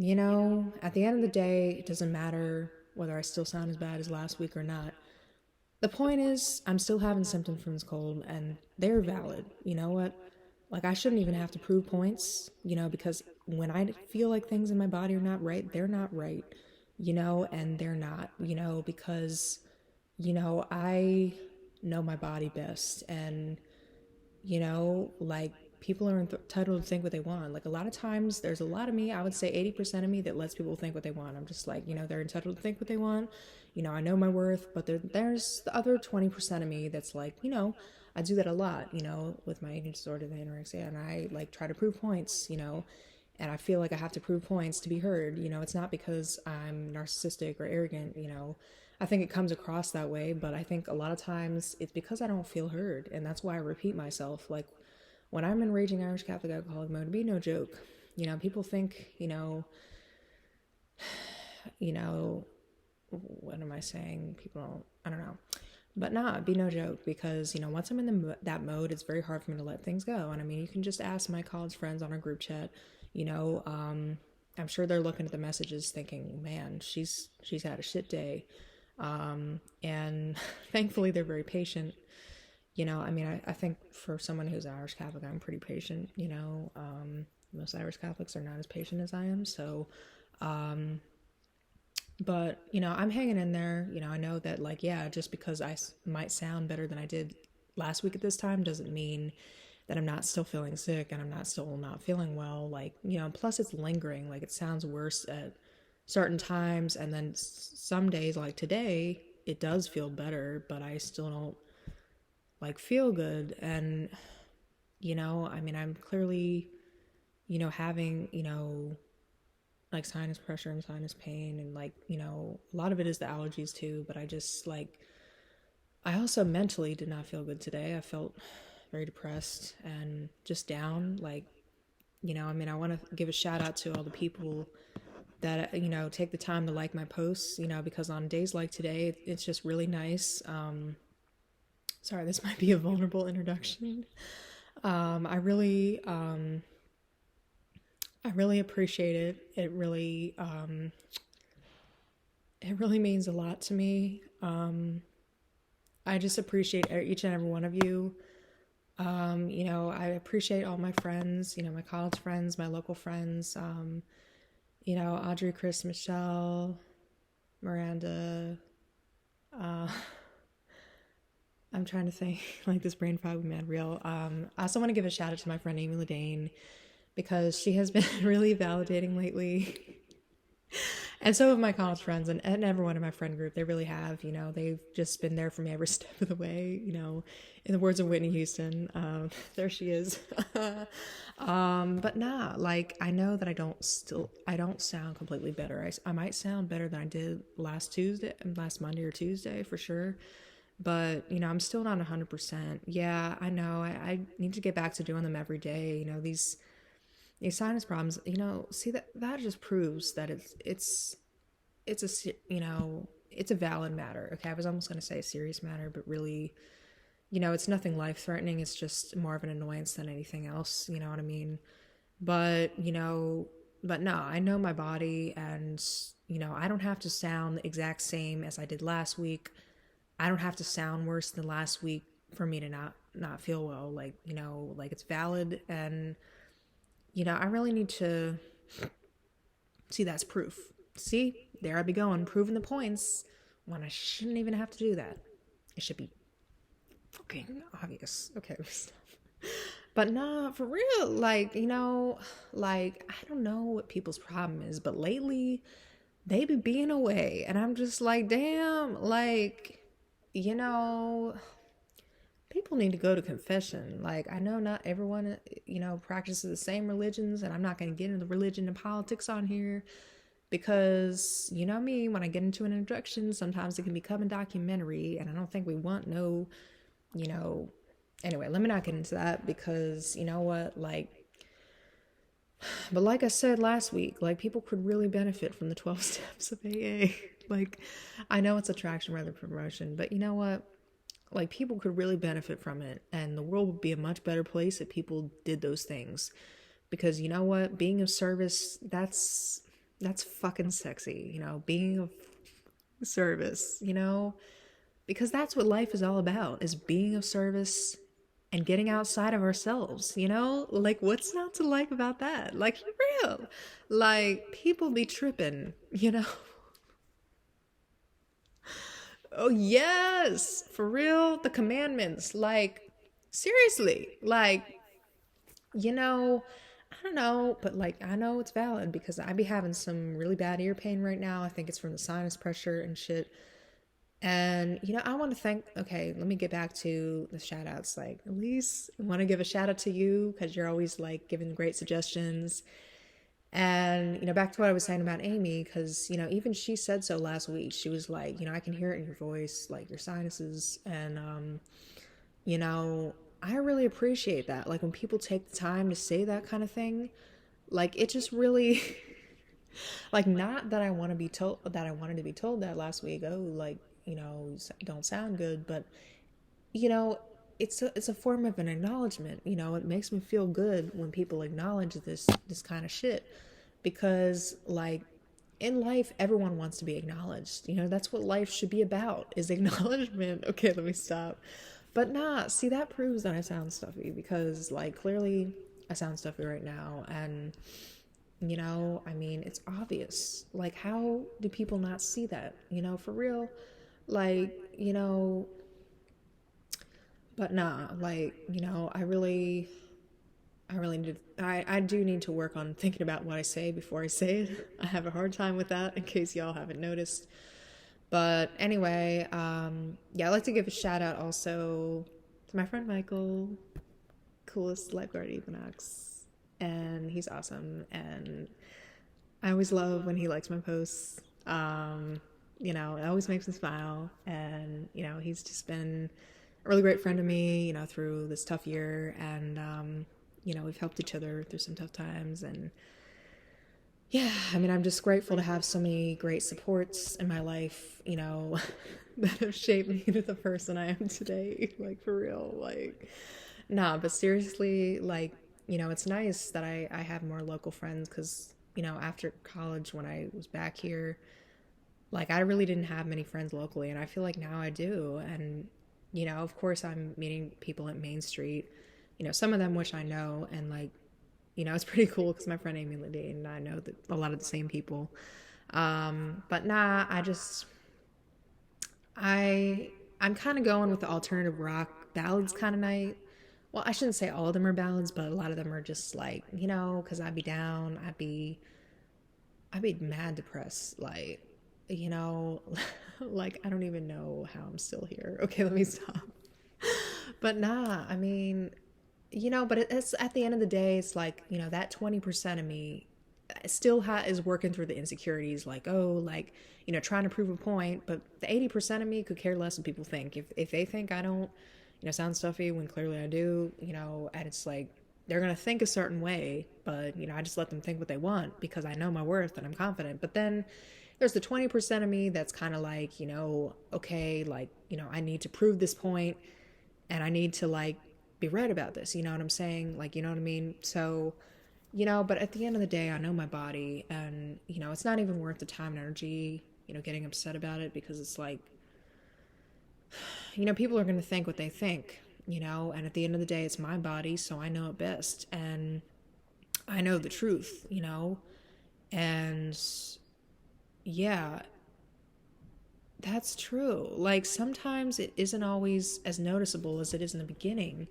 At the end of the day, it doesn't matter whether I still sound as bad as last week or not. The point is, I'm still having symptoms from this cold, and they're valid. You know what? Like, I shouldn't even have to prove points, because when I feel like things in my body are not right, they're not right, and they're not, because, I know my body best. And, like, people are entitled to think what they want. Like, a lot of times, there's a lot of me, I would say 80% of me, that lets people think what they want. I'm just like, they're entitled to think what they want. I know my worth, but there's the other 20% of me that's like, I do that a lot, with my eating disorder, the anorexia, and I like try to prove points, and I feel like I have to prove points to be heard. It's not because I'm narcissistic or arrogant, I think it comes across that way, but I think a lot of times it's because I don't feel heard, and that's why I repeat myself. Like, when I'm in raging Irish Catholic alcoholic mode, to be no joke, people think, you know, what am I saying? People don't, I don't know. But nah, it'd be no joke because, once I'm in that mode, it's very hard for me to let things go. And I mean, you can just ask my college friends on our group chat, you know, I'm sure they're looking at the messages thinking, man, she's had a shit day. And thankfully they're very patient. I mean, I think for someone who's Irish Catholic, I'm pretty patient, most Irish Catholics are not as patient as I am. So, but, I'm hanging in there. I know that, like, yeah, just because might sound better than I did last week at this time doesn't mean that I'm not still feeling sick and I'm not still not feeling well. Like, plus it's lingering. Like, it sounds worse at certain times. And then some days, like today, it does feel better, but I still don't, like, feel good. And, I mean, I'm clearly, having, like sinus pressure and sinus pain, and like, a lot of it is the allergies too, but I just like, I also mentally did not feel good today. I felt very depressed and just down. Like, I mean, I want to give a shout out to all the people that, take the time to like my posts, because on days like today, it's just really nice. Sorry, this might be a vulnerable introduction. I really, I really appreciate it. It really means a lot to me. I just appreciate each and every one of you. I appreciate all my friends, my college friends, my local friends, Audrey, Chris, Michelle, Miranda. I'm trying to think, like, this brain fog, man, real. I also want to give a shout out to my friend Amy Ledane because she has been really validating lately. And so have my college friends and everyone in my friend group. They really have, they've just been there for me every step of the way, in the words of Whitney Houston, there she is. But nah, like, I know that I don't sound completely better. I might sound better than I did last Monday or Tuesday for sure. But, I'm still not 100%. Yeah, I know. I need to get back to doing them every day. These sinus problems, see, that just proves that it's a, it's a valid matter. Okay, I was almost going to say a serious matter, but really, it's nothing life-threatening. It's just more of an annoyance than anything else, you know what I mean? But, but no, I know my body, and, I don't have to sound the exact same as I did last week. I don't have to sound worse than last week for me to not feel well. Like, like, it's valid. And, I really need to see, that's proof. See, there I be going, proving the points when I shouldn't even have to do that. It should be fucking obvious. Okay. But nah, for real, like, like, I don't know what people's problem is, but lately they be being away, and I'm just like, damn, like, you know, people need to go to confession. Like, I know not everyone, practices the same religions, and I'm not going to get into religion and politics on here because, me, when I get into an introduction, sometimes it can become a documentary, and I don't think we want no, you know, anyway, let me not get into that because, you know what, like, but like I said last week, like, people could really benefit from the 12 steps of AA. Like, I know it's attraction rather than promotion, but you know what? Like, people could really benefit from it, and the world would be a much better place if people did those things. Because you know what? Being of service, that's That's fucking sexy, being of service, because that's what life is all about, is being of service and getting outside of ourselves, Like, what's not to like about that? Like, for real. Like, people be tripping. Oh, yes, for real. The commandments, like, seriously, like, you know, I don't know, but like, I know it's valid because I be having some really bad ear pain right now. I think it's from the sinus pressure and shit. And, I want to okay, let me get back to the shout outs. Like, Elise, I want to give a shout out to you because you're always like giving great suggestions. And, back to what I was saying about Amy, because, even she said so last week. She was like, I can hear it in your voice, like your sinuses. And, you know, I really appreciate that. Like when people take the time to say that kind of thing, like it just really, like, not that I want to be told that I wanted to be told that last week. Oh, like, you don't sound good, but you know, it's a form of an acknowledgement. It makes me feel good when people acknowledge this kind of shit, because like in life everyone wants to be acknowledged. That's what life should be about, is acknowledgement. Okay, let me stop. But nah, see, that proves that I sound stuffy, because like clearly I sound stuffy right now. And I mean, it's obvious. Like, how do people not see that, for real? Like, but nah, like, I really need I do need to work on thinking about what I say before I say it. I have a hard time with that, in case y'all haven't noticed. But anyway, yeah, I'd like to give a shout out also to my friend Michael, coolest lifeguard at Equinox. And he's awesome. And I always love when he likes my posts. It always makes me smile. And, he's just been a really great friend to me, through this tough year. And, we've helped each other through some tough times. And yeah, I mean, I'm just grateful to have so many great supports in my life, that have shaped me to the person I am today. Like, for real. Like, nah, but seriously, like, it's nice that I have more local friends, because, after college, when I was back here, like, I really didn't have many friends locally, and I feel like now I do. And, of course, I'm meeting people at Main Street, some of them which I know, and like, it's pretty cool because my friend Amy Ledeen and I know that a lot of the same people. But nah, I'm kind of going with the alternative rock ballads kind of night. Well, I shouldn't say all of them are ballads, but a lot of them are just like, because I'd be down, I'd be mad depressed, like, you know, like I don't even know how I'm still here. Okay, let me stop. But nah, I mean, but it's at the end of the day, it's like, that 20% of me still is working through the insecurities, like, oh, like, trying to prove a point. But the 80% of me could care less what people think. If they think I don't, sound stuffy when clearly I do, and it's like, they're going to think a certain way, but, I just let them think what they want because I know my worth and I'm confident. But then there's the 20% of me that's kind of like, okay, like, I need to prove this point and I need to like be right about this. You know what I'm saying? Like, you know what I mean? So, but at the end of the day, I know my body, and, it's not even worth the time and energy, getting upset about it, because it's like, people are going to think what they think, and at the end of the day, it's my body, so I know it best, and I know the truth, and yeah, that's true. Like, sometimes it isn't always as noticeable as it is in the beginning,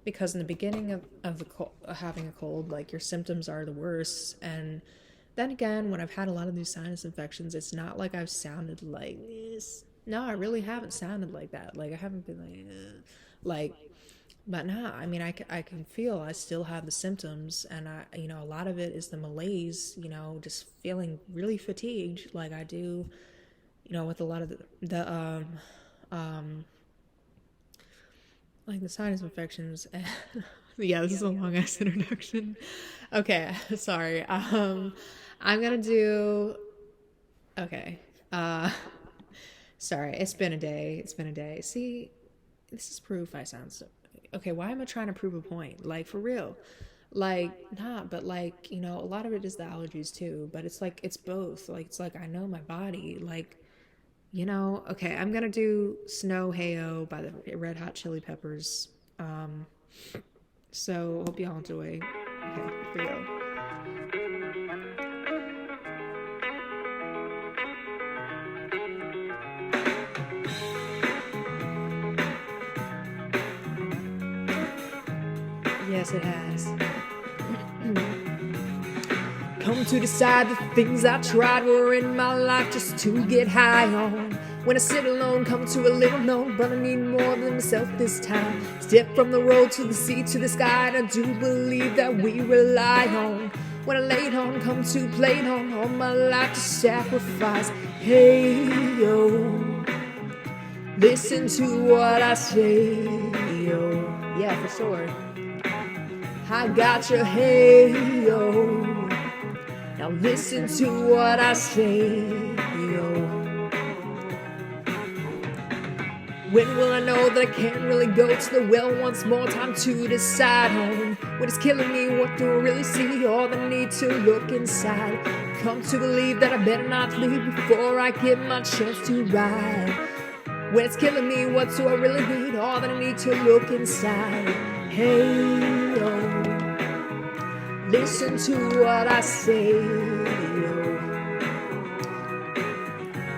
because in the beginning of having a cold, like, your symptoms are the worst. And then again, when I've had a lot of these sinus infections, it's not like I've sounded like this. No, I really haven't sounded like that. Like, I haven't been like, but nah, I mean, I can feel I still have the symptoms, and a lot of it is the malaise, just feeling really fatigued, like I do, with a lot of um like the sinus infections. Yeah, this is a long ass introduction. Okay, sorry. I'm gonna do. Okay. Sorry. It's been a day. It's been a day. See, this is proof I sound so. Okay, why am I trying to prove a point? Like, for real. Like, not, but like, a lot of it is the allergies too, but it's like, it's both. Like, it's like, I know my body. Like, okay, I'm gonna do Snow Heyo by the Red Hot Chili Peppers. So, hope y'all enjoy. Okay, here we go. Yes, it has. Come to decide the things I tried were in my life just to get high on. When I sit alone, come to a little known, but I need more than myself this time. Step from the road to the sea to the sky, and I do believe that we rely on. When I laid on, come to play on, all my life to sacrifice. Hey, yo, listen to what I say, yo. Yeah, for sure. I got your hey, yo. Now listen to what I say, yo. When will I know that I can't really go to the well once more? Time to decide on what is killing me, what do I really see? All the need to look inside. Come to believe that I better not leave before I get my chance to ride. When it's killing me, what do I really need? All that I need to look inside. Hey, yo. Listen to what I say, yo.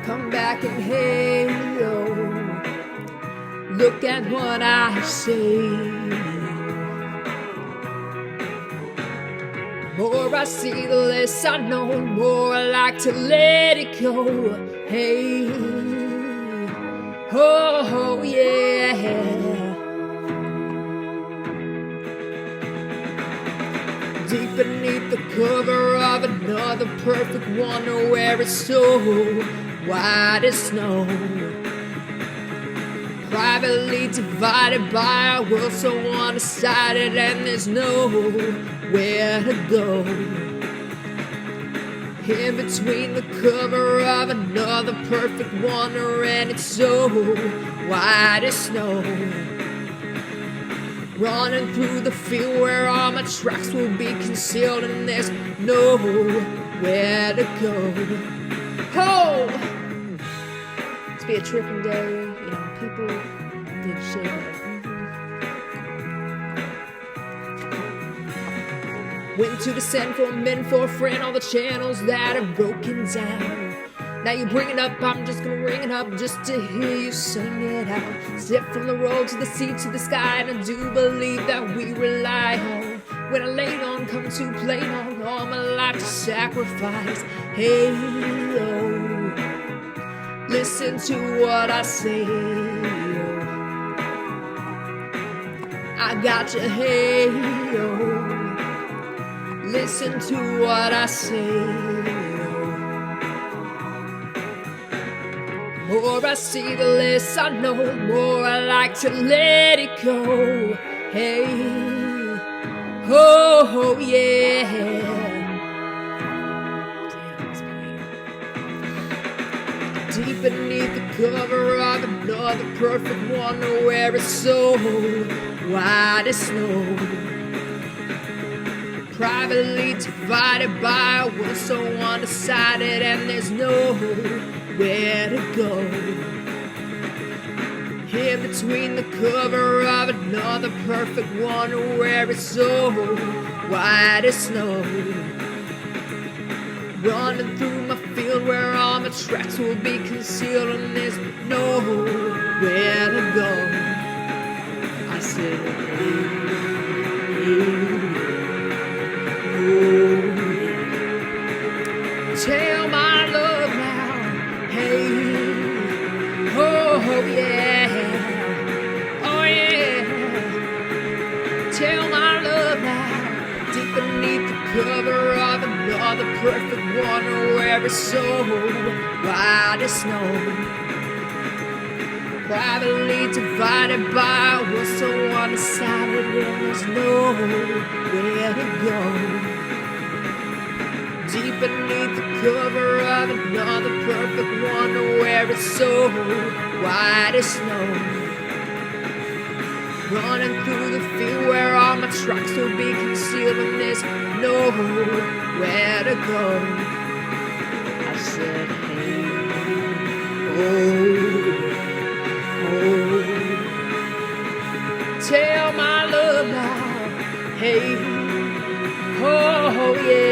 Come back and hey, yo. Look at what I say. More I see, the less I know. More I like to let it go. Hey, oh yeah. Deep beneath the cover of another perfect wonder where it's so white as snow. Privately divided by a world so one-sided, and there's nowhere to go. In between the cover of another perfect wonder, and it's so white as snow. Running through the field where all my tracks will be concealed, and there's nowhere to go. Oh! It's be a tripping day, people did shit. When to descend from men for a friend, all the channels that are broken down. Now you bring it up, I'm just gonna ring it up just to hear you sing it out. Step from the road to the sea to the sky, and I do believe that we rely on. When I laid on, come to play on, all my life to sacrifice. Hey, yo, listen to what I say, yo. I got you, hey, yo. Listen to what I say. More I see, the less I know. More I like to let it go. Hey, oh yeah. Deep beneath the cover of another perfect wonder where it's so white as snow. Privately divided by a world so undecided, and there's nowhere to go. In between the cover of another perfect wonder where it's so white as snow. Running through my field where all my tracks will be concealed, and there's nowhere to go. I said, tell my love now, hey, oh yeah, oh yeah. Tell my love now, deep beneath the cover of another perfect wonder where it's so white as snow. Privately divided by a world so undecided, and there's nowhere to go. Deep beneath the cover of another perfect wonder where it's so white as snow. running through the field where all my tracks will be concealed and there's nowhere to go. I said, hey, oh, tell my love now, hey, oh, yeah.